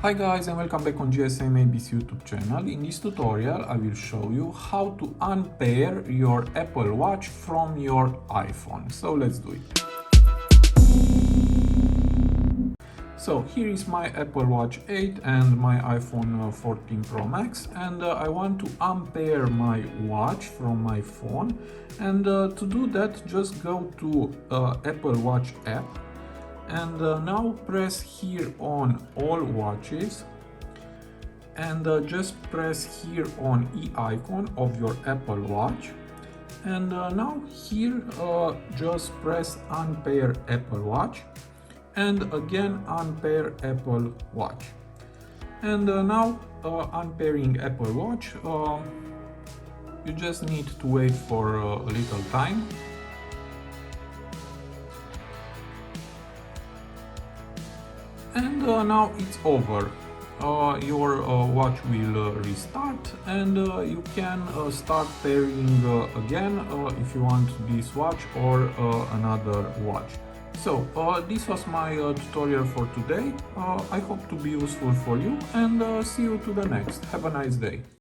Hi guys and welcome back on GSM-ABC YouTube channel. In this tutorial I will show you how to unpair your Apple Watch from your iPhone. So let's do it. So here is my Apple Watch 8 and my iPhone 14 Pro Max, and I want to unpair my watch from my phone, and to do that just go to Apple Watch app and now press here on all watches and just press here on icon of your Apple Watch, and now here just press unpair Apple Watch and again unpair Apple Watch, and now unpairing Apple Watch, you just need to wait for a little time. And now it's over. Your watch will restart, and you can start pairing again if you want this watch or another watch. So this was my tutorial for today. I hope to be useful for you, and see you to the next. Have a nice day.